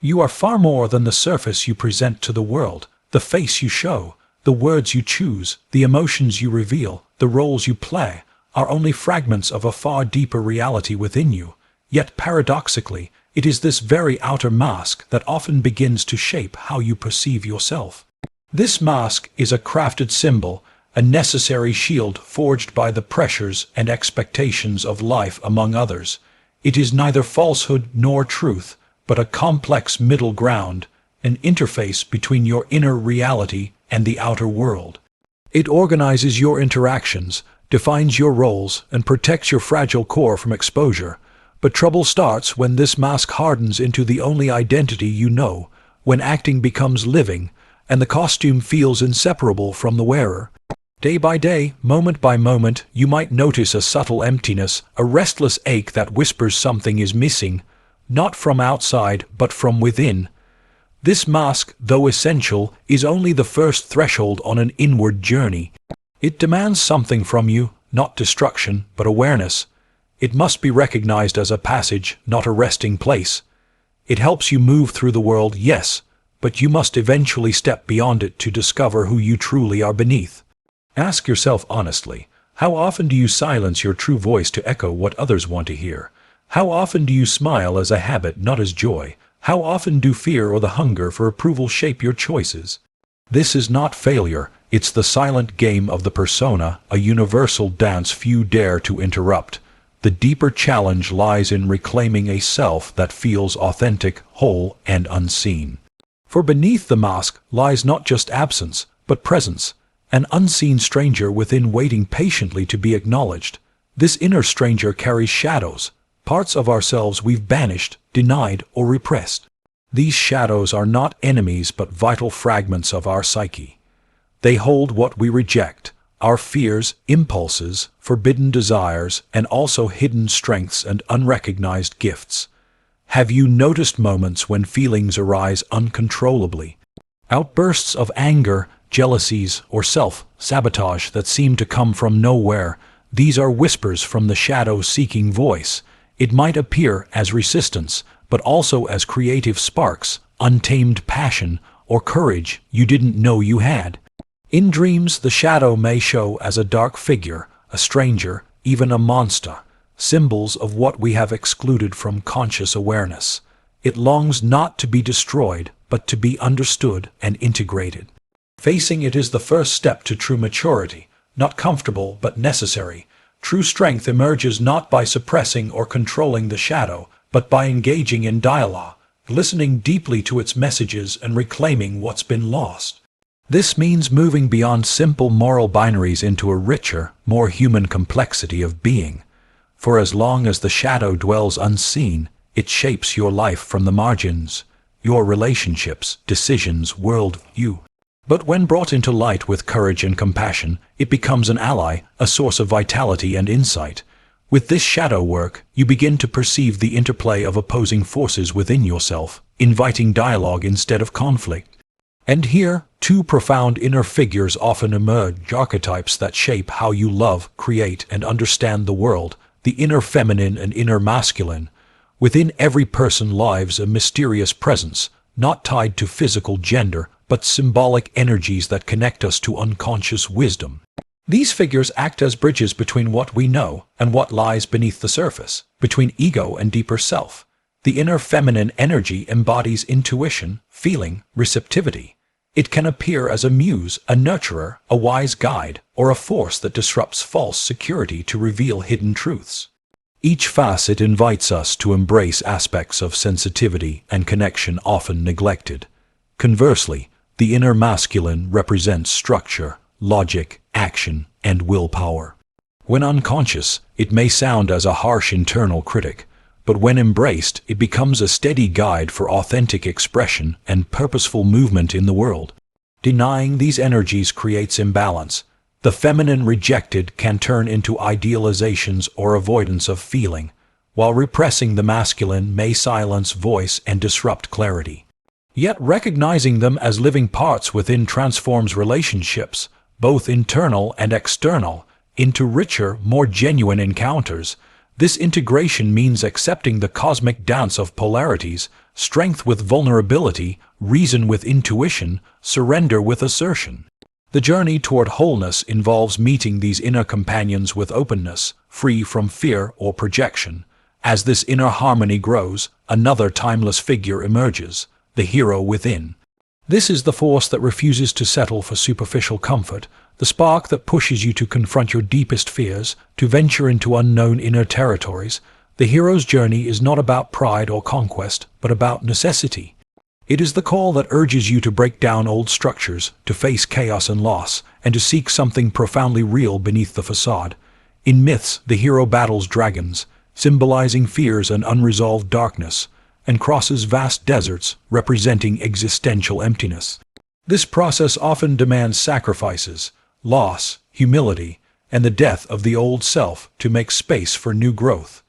You are far more than the surface you present to the world, the face you show, the words you choose, the emotions you reveal, the roles you play, are only fragments of a far deeper reality within you. Yet paradoxically, it is this very outer mask that often begins to shape how you perceive yourself. This mask is a crafted symbol, a necessary shield forged by the pressures and expectations of life among others. It is neither falsehood nor truth, but a complex middle ground, an interface between your inner reality and the outer world. It organizes your interactions, defines your roles, and protects your fragile core from exposure. But trouble starts when this mask hardens into the only identity you know, when acting becomes living, and the costume feels inseparable from the wearer. Day by day, moment by moment, you might notice a subtle emptiness, a restless ache that whispers something is missing, not from outside, but from within. This mask, though essential, is only the first threshold on an inward journey. It demands something from you, not destruction, but awareness. It must be recognized as a passage, not a resting place. It helps you move through the world, yes, but you must eventually step beyond it to discover who you truly are beneath. Ask yourself honestly, how often do you silence your true voice to echo what others want to hear? How often do you smile as a habit, not as joy? How often do fear or the hunger for approval shape your choices? This is not failure, it's the silent game of the persona, a universal dance few dare to interrupt. The deeper challenge lies in reclaiming a self that feels authentic, whole, and unseen. For beneath the mask lies not just absence, but presence, an unseen stranger within waiting patiently to be acknowledged. This inner stranger carries shadows, parts of ourselves we've banished, denied, or repressed. These shadows are not enemies but vital fragments of our psyche. They hold what we reject, our fears, impulses, forbidden desires, and also hidden strengths and unrecognized gifts. Have you noticed moments when feelings arise uncontrollably? Outbursts of anger, jealousies, or self-sabotage that seem to come from nowhere. These are whispers from the shadow-seeking voice. It might appear as resistance, but also as creative sparks, untamed passion, or courage you didn't know you had. In dreams, the shadow may show as a dark figure, a stranger, even a monster, symbols of what we have excluded from conscious awareness. It longs not to be destroyed, but to be understood and integrated. Facing it is the first step to true maturity, not comfortable but necessary. True strength emerges not by suppressing or controlling the shadow, but by engaging in dialogue, listening deeply to its messages and reclaiming what's been lost. This means moving beyond simple moral binaries into a richer, more human complexity of being. For as long as the shadow dwells unseen, it shapes your life from the margins, your relationships, decisions, worldview. But when brought into light with courage and compassion, it becomes an ally, a source of vitality and insight. With this shadow work, you begin to perceive the interplay of opposing forces within yourself, inviting dialogue instead of conflict. And here, two profound inner figures often emerge, archetypes that shape how you love, create, and understand the world, the inner feminine and inner masculine. Within every person lives a mysterious presence, not tied to physical gender, but symbolic energies that connect us to unconscious wisdom. These figures act as bridges between what we know and what lies beneath the surface, between ego and deeper self. The inner feminine energy embodies intuition, feeling, receptivity. It can appear as a muse, a nurturer, a wise guide, or a force that disrupts false security to reveal hidden truths. Each facet invites us to embrace aspects of sensitivity and connection often neglected. Conversely, the inner masculine represents structure, logic, action, and willpower. When unconscious, it may sound as a harsh internal critic, but when embraced, it becomes a steady guide for authentic expression and purposeful movement in the world. Denying these energies creates imbalance. The feminine rejected can turn into idealizations or avoidance of feeling, while repressing the masculine may silence voice and disrupt clarity. Yet recognizing them as living parts within transforms relationships, both internal and external, into richer, more genuine encounters. This integration means accepting the cosmic dance of polarities, strength with vulnerability, reason with intuition, surrender with assertion. The journey toward wholeness involves meeting these inner companions with openness, free from fear or projection. As this inner harmony grows, another timeless figure emerges, the hero within. This is the force that refuses to settle for superficial comfort, the spark that pushes you to confront your deepest fears, to venture into unknown inner territories. The hero's journey is not about pride or conquest, but about necessity. It is the call that urges you to break down old structures, to face chaos and loss, and to seek something profoundly real beneath the facade. In myths, the hero battles dragons, symbolizing fears and unresolved darkness, and crosses vast deserts, representing existential emptiness. This process often demands sacrifices, loss, humility, and the death of the old self to make space for new growth.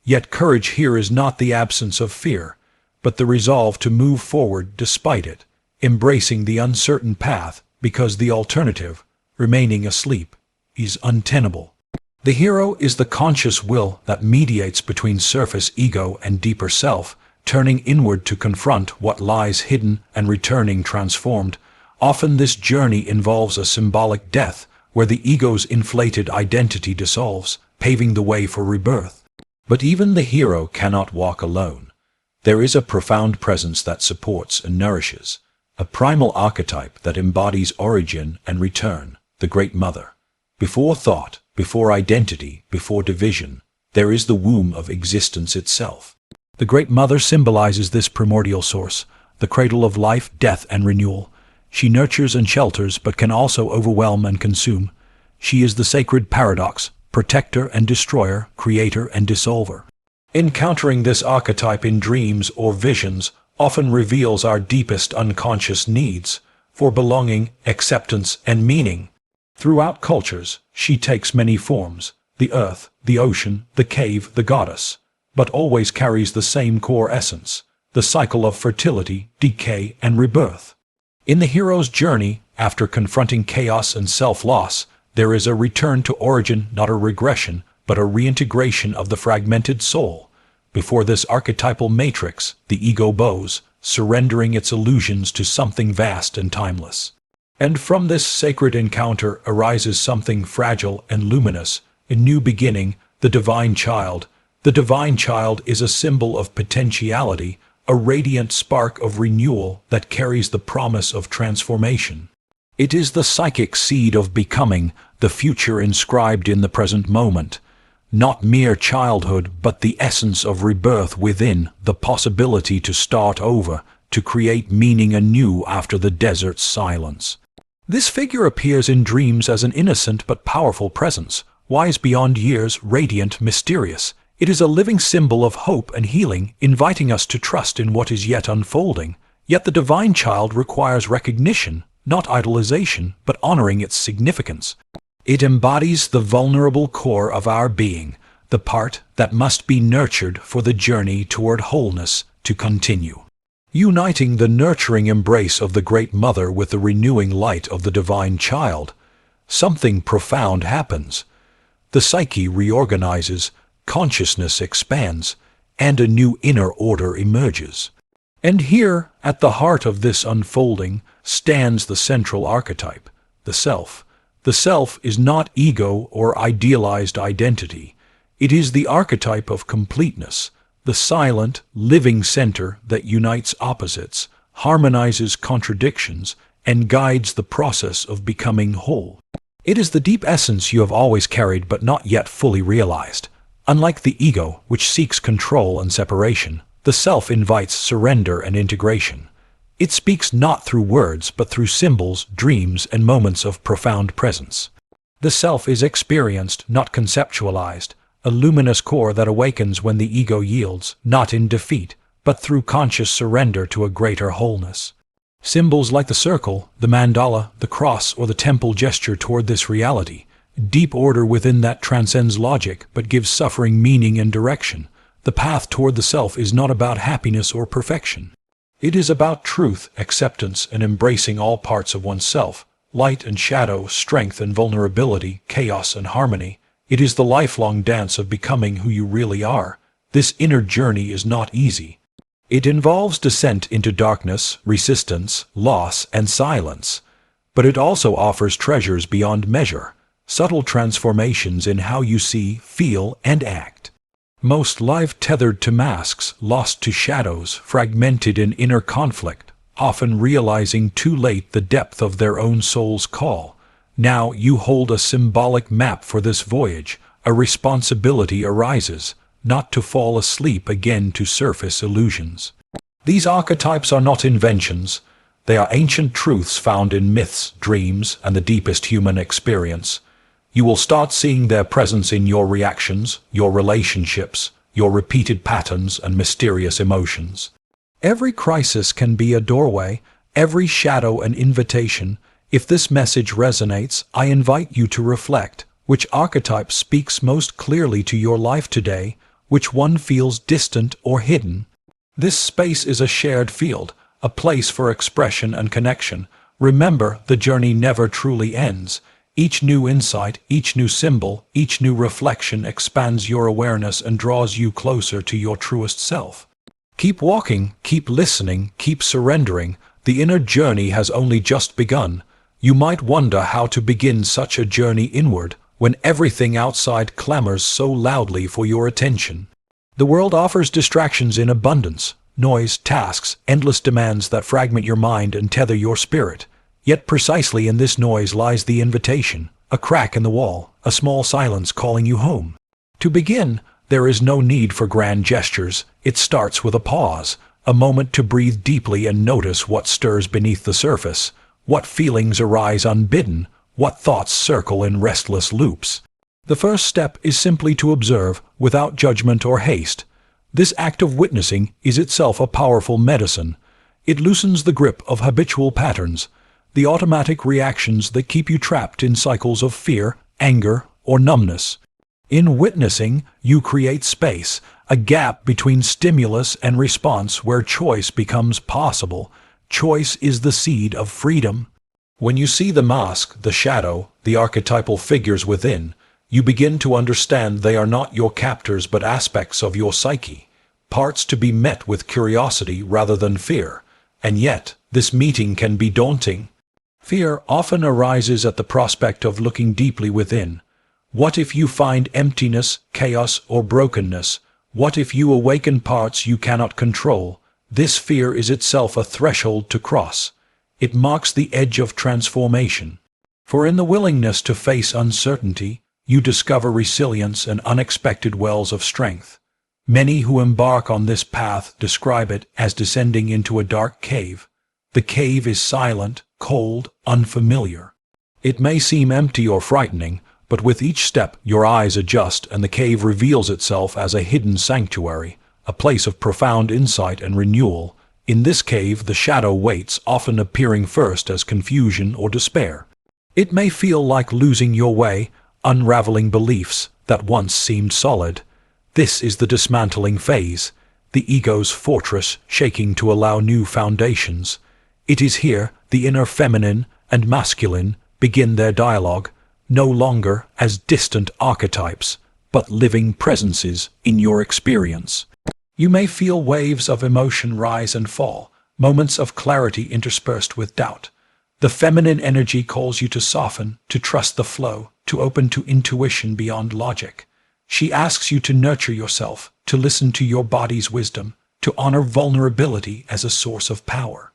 Yet courage here is not the absence of fear, but the resolve to move forward despite it, embracing the uncertain path because the alternative, remaining asleep, is untenable. The hero is the conscious will that mediates between surface ego and deeper self, turning inward to confront what lies hidden and returning transformed. Often this journey involves a symbolic death, where the ego's inflated identity dissolves, paving the way for rebirth. But even the hero cannot walk alone. There is a profound presence that supports and nourishes, a primal archetype that embodies origin and return, the Great Mother. Before thought, before identity, before division, there is the womb of existence itself. The Great Mother symbolizes this primordial source, the cradle of life, death, and renewal. She nurtures and shelters, but can also overwhelm and consume. She is the sacred paradox, protector and destroyer, creator and dissolver. Encountering this archetype in dreams or visions often reveals our deepest unconscious needs for belonging, acceptance, and meaning. Throughout cultures, she takes many forms: the earth, the ocean, the cave, the goddess, but always carries the same core essence, the cycle of fertility, decay, and rebirth. In the hero's journey, after confronting chaos and self-loss, there is a return to origin, not a regression, but a reintegration of the fragmented soul. Before this archetypal matrix, the ego bows, surrendering its illusions to something vast and timeless. And from this sacred encounter arises something fragile and luminous, a new beginning, the divine child. The divine child is a symbol of potentiality, a radiant spark of renewal that carries the promise of transformation. It is the psychic seed of becoming, the future inscribed in the present moment. Not mere childhood, but the essence of rebirth within, the possibility to start over, to create meaning anew after the desert's silence. This figure appears in dreams as an innocent but powerful presence, wise beyond years, radiant, mysterious. It is a living symbol of hope and healing, inviting us to trust in what is yet unfolding. Yet the divine child requires recognition, not idolization, but honoring its significance. It embodies the vulnerable core of our being, the part that must be nurtured for the journey toward wholeness to continue. Uniting the nurturing embrace of the Great Mother with the renewing light of the divine child, something profound happens. The psyche reorganizes, consciousness expands, and a new inner order emerges. And here, at the heart of this unfolding, stands the central archetype, the self. The self is not ego or idealized identity. It is the archetype of completeness, the silent, living center that unites opposites, harmonizes contradictions, and guides the process of becoming whole. It is the deep essence you have always carried but not yet fully realized. Unlike the ego, which seeks control and separation, the self invites surrender and integration. It speaks not through words, but through symbols, dreams, and moments of profound presence. The self is experienced, not conceptualized, a luminous core that awakens when the ego yields, not in defeat, but through conscious surrender to a greater wholeness. Symbols like the circle, the mandala, the cross, or the temple gesture toward this reality. Deep order within that transcends logic, but gives suffering meaning and direction. The path toward the self is not about happiness or perfection. It is about truth, acceptance, and embracing all parts of oneself, light and shadow, strength and vulnerability, chaos and harmony. It is the lifelong dance of becoming who you really are. This inner journey is not easy. It involves descent into darkness, resistance, loss, and silence. But it also offers treasures beyond measure, subtle transformations in how you see, feel, and act. Most live tethered to masks, lost to shadows, fragmented in inner conflict, often realizing too late the depth of their own soul's call. Now you hold a symbolic map for this voyage. A responsibility arises, not to fall asleep again to surface illusions. These archetypes are not inventions. They are ancient truths found in myths, dreams, and the deepest human experience. You will start seeing their presence in your reactions, your relationships, your repeated patterns and mysterious emotions. Every crisis can be a doorway, every shadow an invitation. If this message resonates, I invite you to reflect. Which archetype speaks most clearly to your life today? Which one feels distant or hidden? This space is a shared field, a place for expression and connection. Remember, the journey never truly ends. Each new insight, each new symbol, each new reflection expands your awareness and draws you closer to your truest self. Keep walking, keep listening, keep surrendering. The inner journey has only just begun. You might wonder how to begin such a journey inward when everything outside clamors so loudly for your attention. The world offers distractions in abundance, noise, tasks, endless demands that fragment your mind and tether your spirit. Yet precisely in this noise lies the invitation, a crack in the wall, a small silence calling you home. To begin, there is no need for grand gestures. It starts with a pause, a moment to breathe deeply and notice what stirs beneath the surface, what feelings arise unbidden, what thoughts circle in restless loops. The first step is simply to observe, without judgment or haste. This act of witnessing is itself a powerful medicine. It loosens the grip of habitual patterns, the automatic reactions that keep you trapped in cycles of fear, anger, or numbness. In witnessing, you create space, a gap between stimulus and response where choice becomes possible. Choice is the seed of freedom. When you see the mask, the shadow, the archetypal figures within, you begin to understand they are not your captors but aspects of your psyche, parts to be met with curiosity rather than fear. And yet, this meeting can be daunting. Fear often arises at the prospect of looking deeply within. What if you find emptiness, chaos, or brokenness? What if you awaken parts you cannot control? This fear is itself a threshold to cross. It marks the edge of transformation. For in the willingness to face uncertainty, you discover resilience and unexpected wells of strength. Many who embark on this path describe it as descending into a dark cave. The cave is silent, cold, unfamiliar. It may seem empty or frightening, but with each step your eyes adjust and the cave reveals itself as a hidden sanctuary, a place of profound insight and renewal. In this cave the shadow waits, often appearing first as confusion or despair. It may feel like losing your way, unraveling beliefs that once seemed solid. This is the dismantling phase, the ego's fortress shaking to allow new foundations. It is here the inner feminine and masculine begin their dialogue, no longer as distant archetypes, but living presences in your experience. You may feel waves of emotion rise and fall, moments of clarity interspersed with doubt. The feminine energy calls you to soften, to trust the flow, to open to intuition beyond logic. She asks you to nurture yourself, to listen to your body's wisdom, to honor vulnerability as a source of power.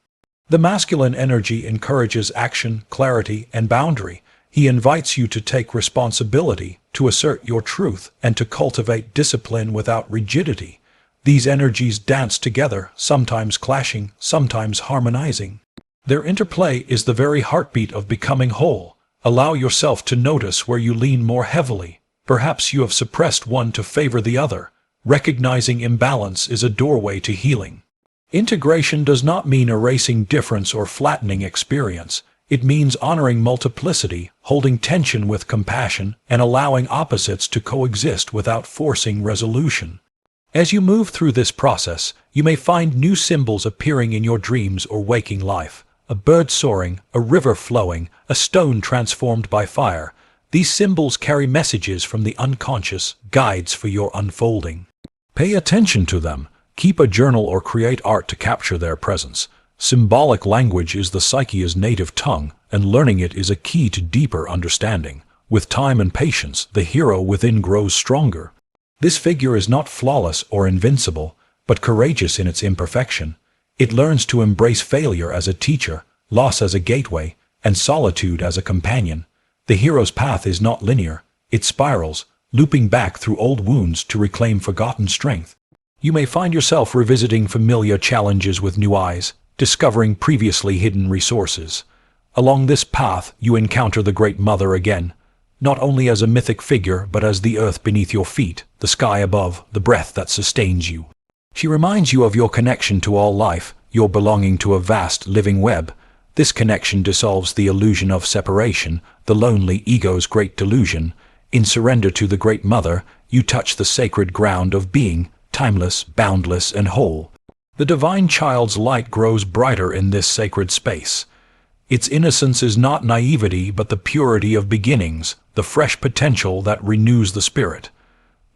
The masculine energy encourages action, clarity, and boundary. He invites you to take responsibility, to assert your truth, and to cultivate discipline without rigidity. These energies dance together, sometimes clashing, sometimes harmonizing. Their interplay is the very heartbeat of becoming whole. Allow yourself to notice where you lean more heavily. Perhaps you have suppressed one to favor the other. Recognizing imbalance is a doorway to healing. Integration does not mean erasing difference or flattening experience. It means honoring multiplicity, holding tension with compassion, and allowing opposites to coexist without forcing resolution. As you move through this process, you may find new symbols appearing in your dreams or waking life. A bird soaring, a river flowing, a stone transformed by fire. These symbols carry messages from the unconscious, guides for your unfolding. Pay attention to them. Keep a journal or create art to capture their presence. Symbolic language is the psyche's native tongue, and learning it is a key to deeper understanding. With time and patience, the hero within grows stronger. This figure is not flawless or invincible, but courageous in its imperfection. It learns to embrace failure as a teacher, loss as a gateway, and solitude as a companion. The hero's path is not linear. It spirals, looping back through old wounds to reclaim forgotten strength. You may find yourself revisiting familiar challenges with new eyes, discovering previously hidden resources. Along this path, you encounter the Great Mother again, not only as a mythic figure, but as the earth beneath your feet, the sky above, the breath that sustains you. She reminds you of your connection to all life, your belonging to a vast living web. This connection dissolves the illusion of separation, the lonely ego's great delusion. In surrender to the Great Mother, you touch the sacred ground of being, timeless, boundless, and whole. The divine child's light grows brighter in this sacred space. Its innocence is not naivety, but the purity of beginnings, the fresh potential that renews the spirit.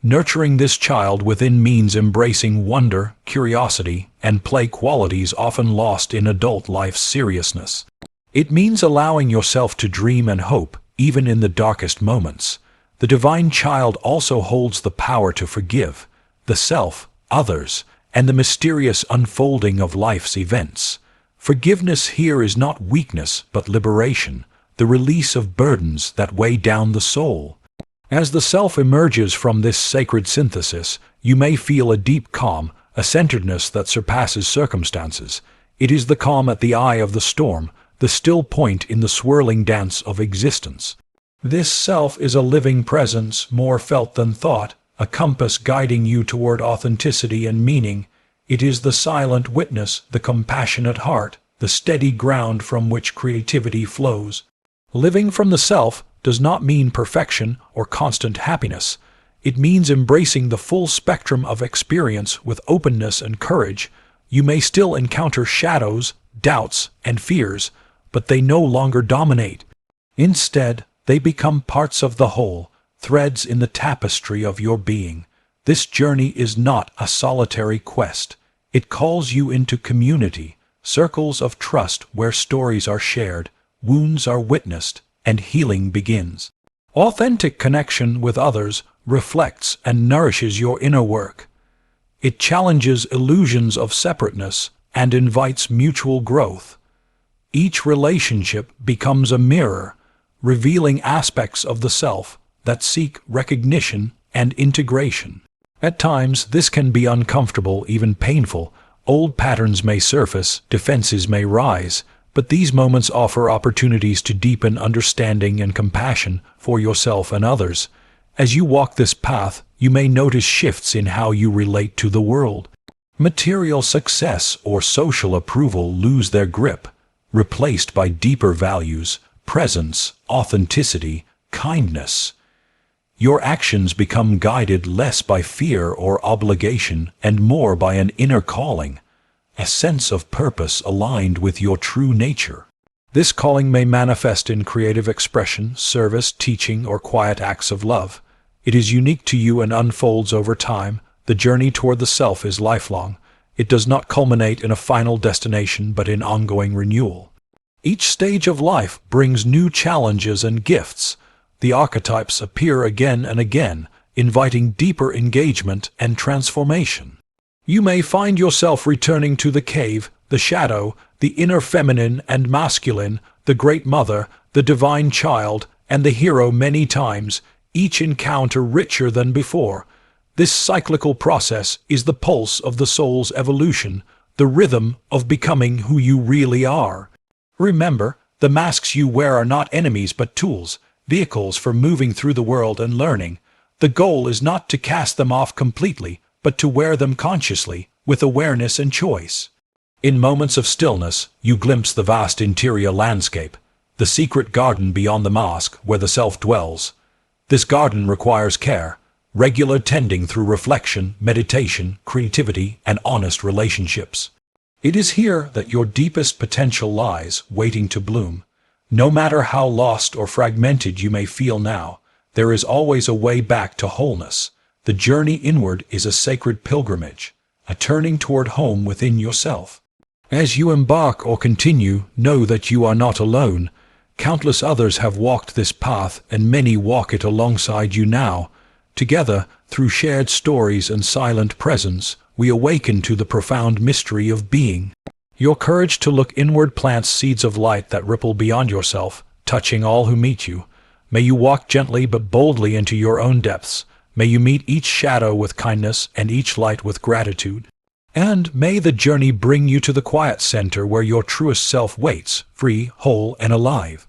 Nurturing this child within means embracing wonder, curiosity, and play qualities often lost in adult life's seriousness. It means allowing yourself to dream and hope, even in the darkest moments. The divine child also holds the power to forgive, the self, others, and the mysterious unfolding of life's events. Forgiveness here is not weakness, but liberation, the release of burdens that weigh down the soul. As the self emerges from this sacred synthesis, you may feel a deep calm, a centeredness that surpasses circumstances. It is the calm at the eye of the storm, the still point in the swirling dance of existence. This self is a living presence, more felt than thought, a compass guiding you toward authenticity and meaning. It is the silent witness, the compassionate heart, the steady ground from which creativity flows. Living from the self does not mean perfection or constant happiness. It means embracing the full spectrum of experience with openness and courage. You may still encounter shadows, doubts, and fears, but they no longer dominate. Instead, they become parts of the whole, threads in the tapestry of your being. This journey is not a solitary quest. It calls you into community, circles of trust where stories are shared, wounds are witnessed, and healing begins. Authentic connection with others reflects and nourishes your inner work. It challenges illusions of separateness and invites mutual growth. Each relationship becomes a mirror, revealing aspects of the self that seek recognition and integration. At times, this can be uncomfortable, even painful. Old patterns may surface, defenses may rise, but these moments offer opportunities to deepen understanding and compassion for yourself and others. As you walk this path, you may notice shifts in how you relate to the world. Material success or social approval lose their grip, replaced by deeper values, presence, authenticity, kindness. Your actions become guided less by fear or obligation and more by an inner calling, a sense of purpose aligned with your true nature. This calling may manifest in creative expression, service, teaching, or quiet acts of love. It is unique to you and unfolds over time. The journey toward the self is lifelong. It does not culminate in a final destination, but in ongoing renewal. Each stage of life brings new challenges and gifts. The archetypes appear again and again, inviting deeper engagement and transformation. You may find yourself returning to the cave, the shadow, the inner feminine and masculine, the Great Mother, the divine child, and the hero many times, each encounter richer than before. This cyclical process is the pulse of the soul's evolution, the rhythm of becoming who you really are. Remember, the masks you wear are not enemies but tools, vehicles for moving through the world and learning. The goal is not to cast them off completely, but to wear them consciously, with awareness and choice. In moments of stillness, you glimpse the vast interior landscape, the secret garden beyond the mask where the self dwells. This garden requires care, regular tending through reflection, meditation, creativity, and honest relationships. It is here that your deepest potential lies, waiting to bloom. No matter how lost or fragmented you may feel now, there is always a way back to wholeness. The journey inward is a sacred pilgrimage, a turning toward home within yourself. As you embark or continue, know that you are not alone. Countless others have walked this path, and many walk it alongside you now. Together, through shared stories and silent presence, we awaken to the profound mystery of being. Your courage to look inward plants seeds of light that ripple beyond yourself, touching all who meet you. May you walk gently but boldly into your own depths. May you meet each shadow with kindness and each light with gratitude. And may the journey bring you to the quiet center where your truest self waits, free, whole, and alive.